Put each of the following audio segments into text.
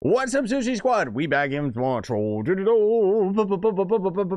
What's up, Sushi Squad? We back in Montreal.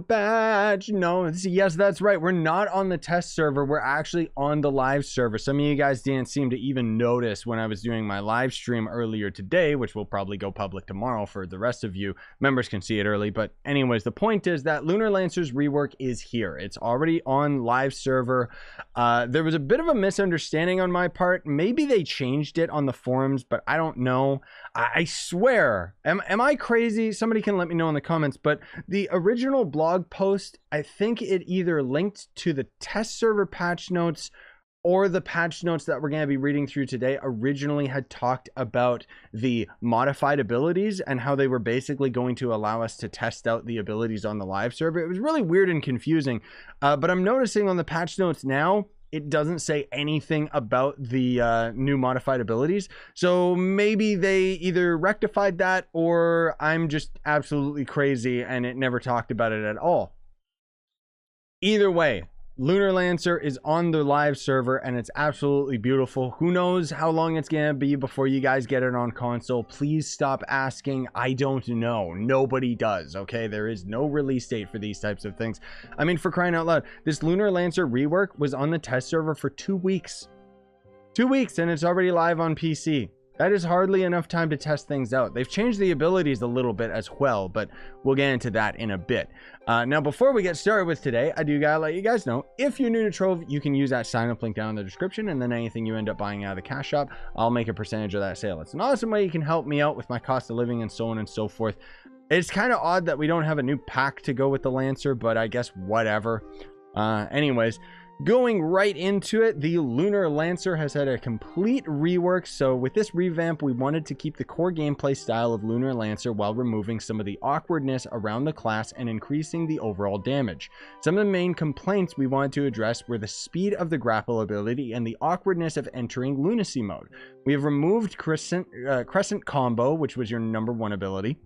Badge. No, yes, that's right. We're not on the test server. We're actually on the live server. Some of you guys didn't seem to even notice when I was doing my live stream earlier today, which will probably go public tomorrow for the rest of you. Members can see it early. But anyways, the point is that Lunar Lancer's rework is here. It's already on live server. There was a bit of a misunderstanding on my part. Maybe they changed it on the forums, but I don't know. I swear, am I crazy? Somebody can let me know in the comments, but the original blog post, I think it either linked to the test server patch notes or the patch notes that we're going to be reading through today originally had talked about the modified abilities and how they were basically going to allow us to test out the abilities on the live server. It was really weird and confusing, but I'm noticing on the patch notes now, it doesn't say anything about the new modified abilities. So maybe they either rectified that or I'm just absolutely crazy and it never talked about it at all. Either way, Lunar Lancer is on the live server and it's absolutely beautiful. Who knows how long it's gonna be before you guys get it on console? Please stop asking. I don't know. Nobody does, okay? There is no release date for these types of things. I mean, for crying out loud, this Lunar Lancer rework was on the test server for 2 weeks. 2 weeks and it's already live on PC. That is hardly enough time to test things out. They've changed the abilities a little bit as well, but we'll get into that in a bit. Now, before we get started with today, I do gotta let you guys know, if you're new to Trove, you can use that sign up link down in the description, and then anything you end up buying out of the cash shop, I'll make a percentage of that sale. It's an awesome way you can help me out with my cost of living and so on and so forth. It's kind of odd that we don't have a new pack to go with the Lancer, but I guess whatever. Anyways, going right into it, the Lunar Lancer has had a complete rework. So with this revamp, we wanted to keep the core gameplay style of Lunar Lancer while removing some of the awkwardness around the class and increasing the overall damage. Some of the main complaints we wanted to address were the speed of the grapple ability and the awkwardness of entering lunacy mode. We have removed crescent combo, which was your #1 ability,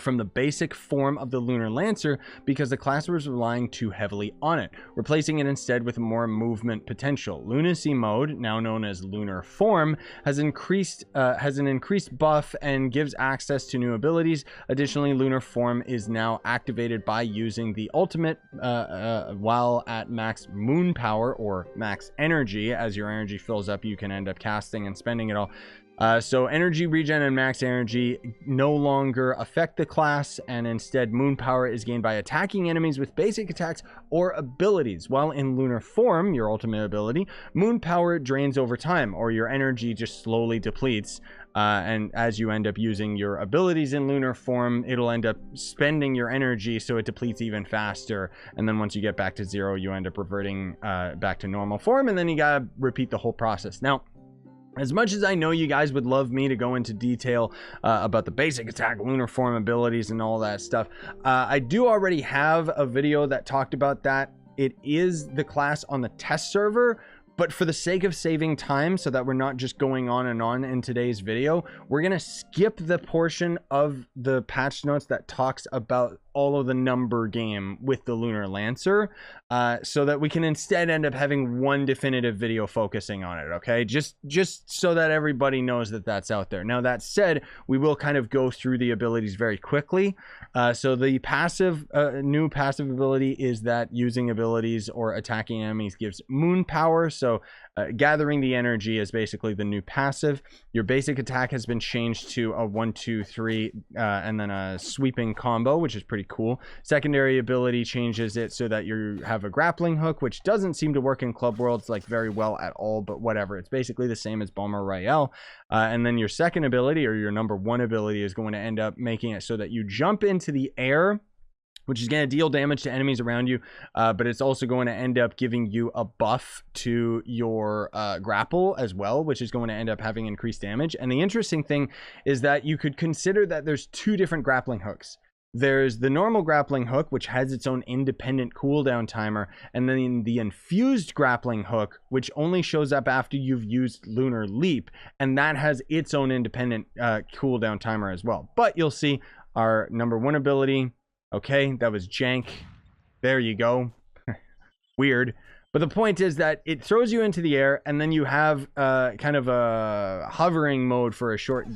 from the basic form of the Lunar Lancer because the class was relying too heavily on it, replacing it instead with more movement potential. Lunacy mode, now known as Lunar Form, has an increased buff and gives access to new abilities. Additionally, Lunar Form is now activated by using the ultimate while at max moon power or max energy. As your energy fills up, you can end up casting and spending it all. So energy regen and max energy no longer affect the class, and instead moon power is gained by attacking enemies with basic attacks or abilities. While in Lunar Form, your ultimate ability, moon power drains over time, or your energy just slowly depletes. And as you end up using your abilities in Lunar Form, it'll end up spending your energy, so it depletes even faster. And then once you get back to 0, you end up reverting back to normal form, and then you gotta repeat the whole process. Now, as much as I know you guys would love me to go into detail about the basic attack, Lunar Form abilities, and all that stuff, I do already have a video that talked about that. It is the class on the test server, but for the sake of saving time so that we're not just going on and on in today's video, we're going to skip the portion of the patch notes that talks about all of the number game with the Lunar Lancer, so that we can instead end up having one definitive video focusing on it, okay? Just so that everybody knows that that's out there. Now, that said, we will kind of go through the abilities very quickly. So the new passive ability is that using abilities or attacking enemies gives moon power. So gathering the energy is basically the new passive. Your basic attack has been changed to a 1, 2, 3, and then a sweeping combo, which is pretty cool. Secondary ability changes it so that you have a grappling hook, which doesn't seem to work in Club Worlds like very well at all, but whatever. It's basically the same as Bomber Royale. And then your second ability, or your #1 ability, is going to end up making it so that you jump into the air, which is going to deal damage to enemies around you, but it's also going to end up giving you a buff to your grapple as well, which is going to end up having increased damage. And the interesting thing is that you could consider that there's 2 different grappling hooks. There's the normal grappling hook, which has its own independent cooldown timer, and then the infused grappling hook, which only shows up after you've used Lunar Leap, and that has its own independent cooldown timer as well. But you'll see our #1 ability. Okay, that was jank. There you go. Weird. But the point is that it throws you into the air, and then you have kind of a hovering mode for a short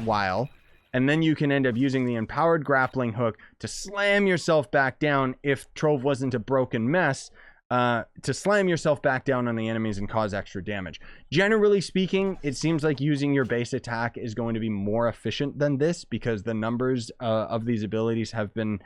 while. and then you can end up using the empowered grappling hook to slam yourself back down if Trove wasn't a broken mess, to slam yourself back down on the enemies and cause extra damage. Generally speaking, it seems like using your base attack is going to be more efficient than this, because the numbers of these abilities have been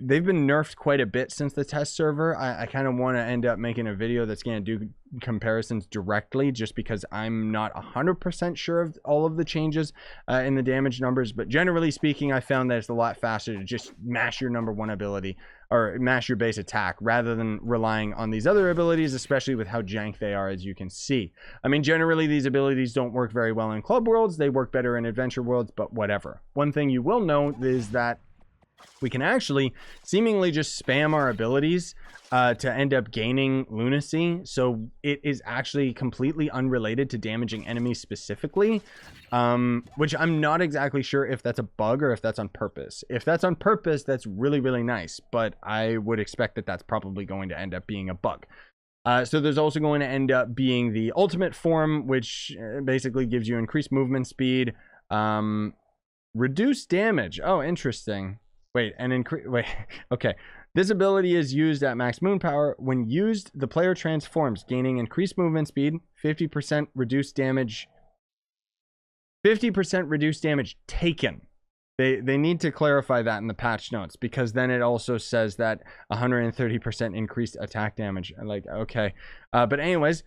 they've been nerfed quite a bit since the test server. I kind of want to end up making a video that's going to do comparisons directly, just because I'm not 100% sure of all of the changes in the damage numbers. But generally speaking, I found that it's a lot faster to just mash your number one ability, or mash your base attack, rather than relying on these other abilities, especially with how jank they are, as you can see. I mean, generally these abilities don't work very well in club worlds. They work better in adventure worlds, but whatever. One thing you will know is that we can actually seemingly just spam our abilities to end up gaining lunacy. So it is actually completely unrelated to damaging enemies specifically, which I'm not exactly sure if that's a bug or if that's on purpose. If that's on purpose, that's really, really nice, but I would expect that that's probably going to end up being a bug. So there's also going to end up being the ultimate form, which basically gives you increased movement speed, reduced damage. Oh, interesting. Wait, okay. This ability is used at max moon power. When used, the player transforms, gaining increased movement speed, 50% reduced damage, 50% reduced damage taken. They need to clarify that in the patch notes, because then it also says that 130% increased attack damage. Like, okay. But anyways,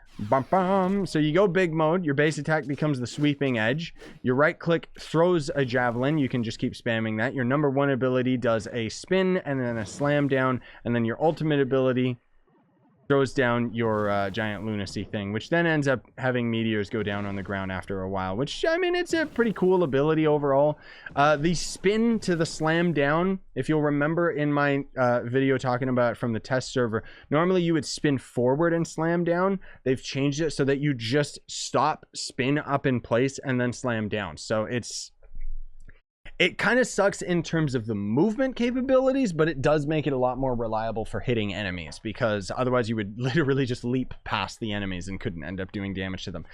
so you go big mode. Your base attack becomes the sweeping edge. Your right click throws a javelin. You can just keep spamming that. Your number one ability does a spin and then a slam down. And then your ultimate ability throws down your giant lunacy thing, which then ends up having meteors go down on the ground after a while, which, I mean, it's a pretty cool ability overall. The spin to the slam down, if you'll remember in my video talking about it from the test server, normally you would spin forward and slam down. They've changed it so that you just stop, spin up in place, and then slam down. So it kind of sucks in terms of the movement capabilities, but it does make it a lot more reliable for hitting enemies, because otherwise you would literally just leap past the enemies and couldn't end up doing damage to them.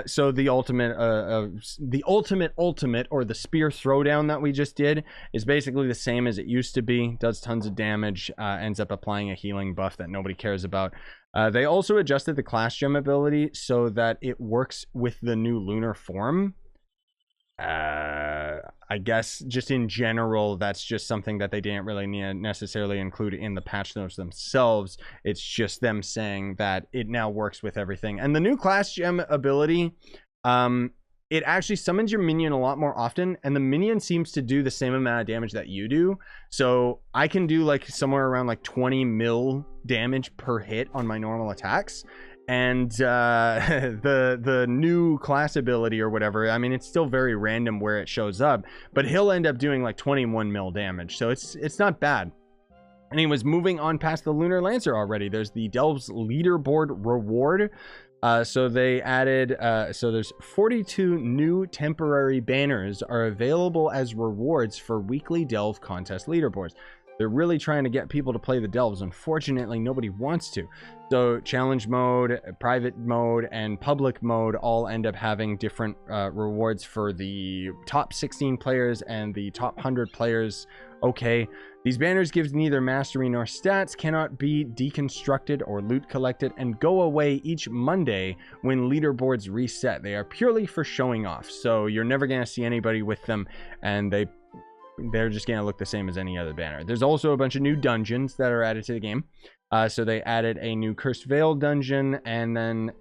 So the ultimate, or the spear throwdown that we just did is basically the same as it used to be. Does tons of damage, ends up applying a healing buff that nobody cares about. They also adjusted the class gem ability so that it works with the new lunar form. I guess just in general, that's just something that they didn't really necessarily include in the patch notes themselves. It's just them saying that it now works with everything. And the new class gem ability, it actually summons your minion a lot more often, and the minion seems to do the same amount of damage that you do. So I can do like somewhere around like 20 mil damage per hit on my normal attacks. And the new class ability or whatever, I mean, it's still very random where it shows up, but he'll end up doing like 21 mil damage, so it's not bad. Anyways, moving on past the Lunar Lancer already, there's the Delves leaderboard reward. So they added, so there's 42 new temporary banners are available as rewards for weekly Delve contest leaderboards. They're really trying to get people to play the Delves. Unfortunately, nobody wants to. So challenge mode, private mode, and public mode all end up having different rewards for the top 16 players and the top 100 players. Okay, these banners give neither mastery nor stats, cannot be deconstructed or loot collected, and go away each Monday when leaderboards reset. They are purely for showing off, so you're never going to see anybody with them, and they're just going to look the same as any other banner. There's also a bunch of new dungeons that are added to the game. So they added a new Cursed Veil dungeon, and then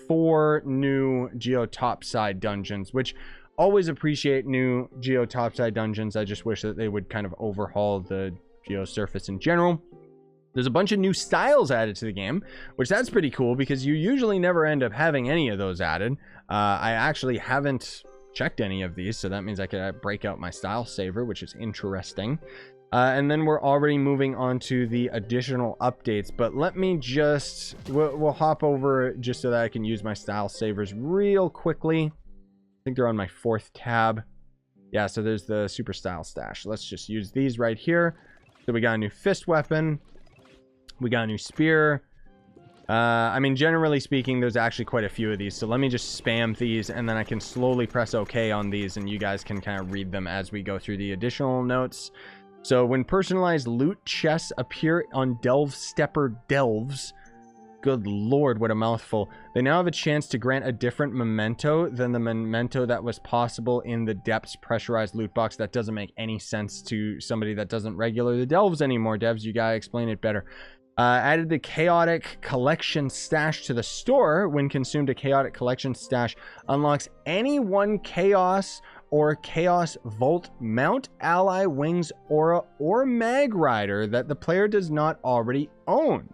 4 new Geo Topside dungeons, which always appreciate new Geo Topside dungeons. I just wish that they would kind of overhaul the Geo surface in general. There's a bunch of new styles added to the game, which that's pretty cool because you usually never end up having any of those added. I actually haven't checked any of these, so that means I could break out my style saver, which is interesting. And then we're already moving on to the additional updates, but let me just we'll hop over just so that I can use my style savers real quickly. I think they're on my 4th tab. Yeah, so there's the super style stash. Let's just use these right here. So we got a new fist weapon, we got a new spear, I mean, generally speaking, there's actually quite a few of these. So let me just spam these, and then I can slowly press OK on these, and you guys can kind of read them as we go through the additional notes. So when personalized loot chests appear on Delve Stepper Delves, good lord, what a mouthful, they now have a chance to grant a different memento than the memento that was possible in the Depths pressurized loot box. That doesn't make any sense to somebody that doesn't regularly delves anymore. Devs, you gotta explain it better. Added the chaotic collection stash to the store. When consumed, a chaotic collection stash unlocks any one chaos or chaos vault mount, ally, wings, aura, or mag rider that the player does not already own.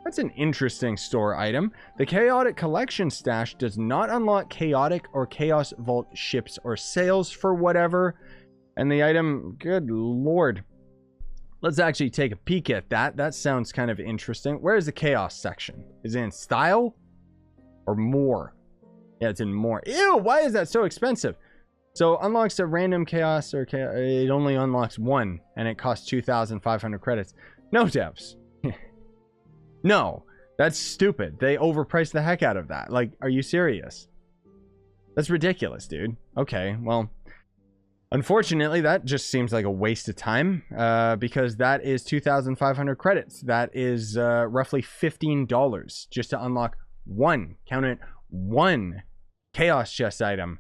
That's an interesting store item. The chaotic collection stash does not unlock chaotic or chaos vault ships or sales for whatever. And the item, good lord. Let's actually take a peek at that. That sounds kind of interesting. Where is the chaos section? Is it in style or more? Yeah, it's in more. Ew, why is that so expensive? So unlocks a random chaos or it only unlocks one and it costs 2,500 credits. No, devs. No, that's stupid. They overpriced the heck out of that. Like, are you serious? That's ridiculous, dude. Okay, well, unfortunately, that just seems like a waste of time because that is 2,500 credits. That is roughly $15 just to unlock one, count it, one chaos chest item.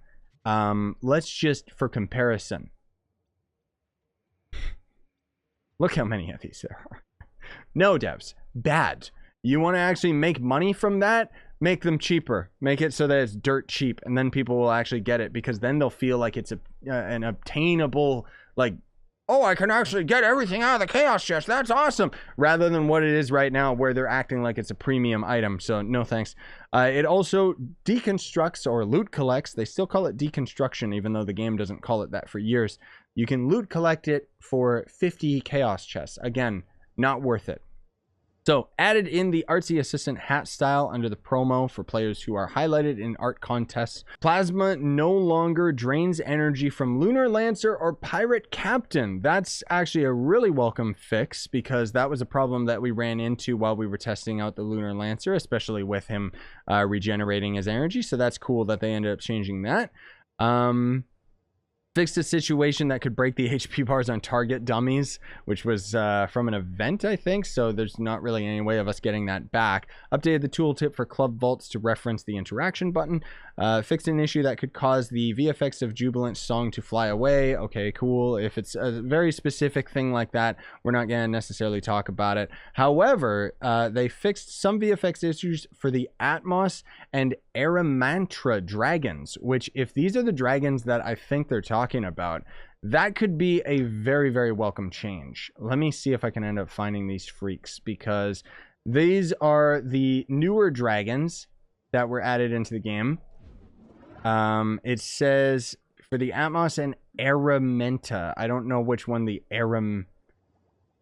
Let's just, for comparison, look how many of these there are. No, devs, bad. You want to actually make money from that? Make them cheaper. Make it so that it's dirt cheap, and then people will actually get it, because then they'll feel like it's an obtainable, like, oh, I can actually get everything out of the chaos chest. That's awesome. Rather than what it is right now, where they're acting like it's a premium item. So no thanks. It also deconstructs or loot collects. They still call it deconstruction, even though the game doesn't call it that for years. You can loot collect it for 50 chaos chests. Again, not worth it. So added in the artsy assistant hat style under the promo for players who are highlighted in art contests. Plasma no longer drains energy from Lunar Lancer or Pirate Captain. That's actually a really welcome fix, because that was a problem that we ran into while we were testing out the Lunar Lancer, especially with him regenerating his energy. So that's cool that they ended up changing that. Fixed a situation that could break the HP bars on target dummies, which was from an event, I think, so there's not really any way of us getting that back. Updated the tooltip for club vaults to reference the interaction button. Fixed an issue that could cause the VFX of Jubilant's song to fly away. Okay, cool. If it's a very specific thing like that, we're not going to necessarily talk about it. However, they fixed some VFX issues for the Atmos and Aramantra dragons, which, if these are the dragons that I think they're talking about, that could be a very, very welcome change. Let me see if I can end up finding these freaks, because these are the newer dragons that were added into the game. It says for the Atmos and Aramenta. I don't know which one the Aram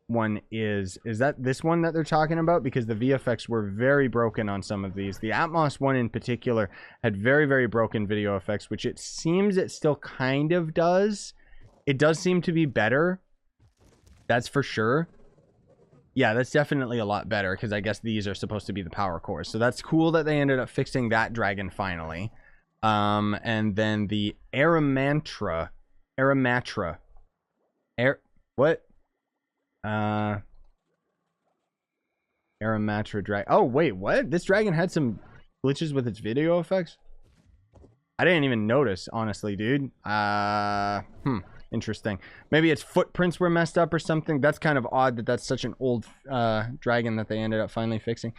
one is. Is that this one that they're talking about? Because the VFX were very broken on some of these. The Atmos one in particular had very, very broken video effects, which it seems it still kind of does. It does seem to be better. That's for sure. Yeah, that's definitely a lot better, because I guess these are supposed to be the power cores. So that's cool that they ended up fixing that dragon finally. And then the Aramatra. What? Aramatra dragon. Oh, wait, what? This dragon had some glitches with its video effects? I didn't even notice, honestly, dude. Interesting. Maybe its footprints were messed up or something. That's kind of odd that that's such an old dragon that they ended up finally fixing.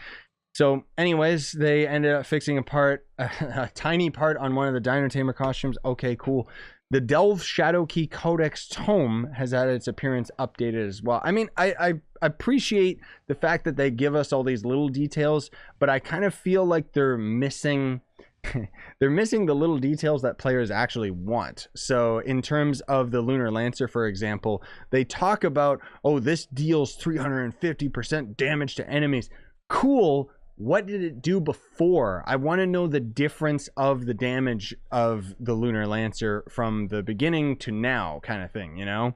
So anyways, they ended up fixing a tiny part on one of the Dino Tamer costumes. Okay, cool. The Delve Shadow Key Codex Tome has had its appearance updated as well. I mean, I appreciate the fact that they give us all these little details, but I kind of feel like they're missing they're missing the little details that players actually want. So in terms of the Lunar Lancer, for example, they talk about, oh, this deals 350% damage to enemies. Cool. What did it do before? I want to know the difference of the damage of the Lunar Lancer from the beginning to now, kind of thing, you know?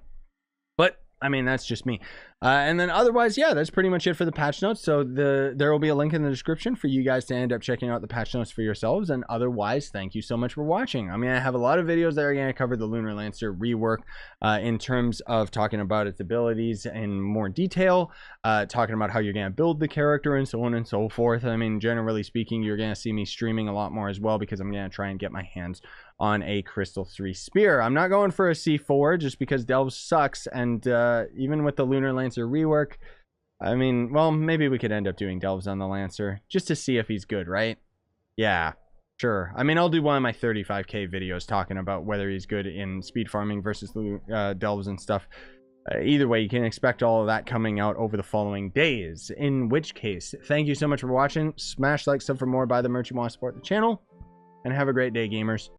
But I mean, that's just me. And then otherwise, yeah, that's pretty much it for the patch notes. So there will be a link in the description for you guys to end up checking out the patch notes for yourselves. And otherwise, thank you so much for watching. I mean, I have a lot of videos that are going to cover the Lunar Lancer rework in terms of talking about its abilities in more detail, talking about how you're going to build the character and so on and so forth. I mean, generally speaking, you're going to see me streaming a lot more as well because I'm going to try and get my hands on a Crystal 3 spear. I'm not going for a C4 just because Delves sucks, and even with the Lunar Lancer rework, I mean, well, maybe we could end up doing Delves on the Lancer just to see if he's good, right? Yeah, sure. I mean, I'll do one of my 35k videos talking about whether he's good in speed farming versus Delves and stuff. Either way, you can expect all of that coming out over the following days, in which case, thank you so much for watching. Smash like, sub for more, buy the merch you want to support the channel, and have a great day, gamers.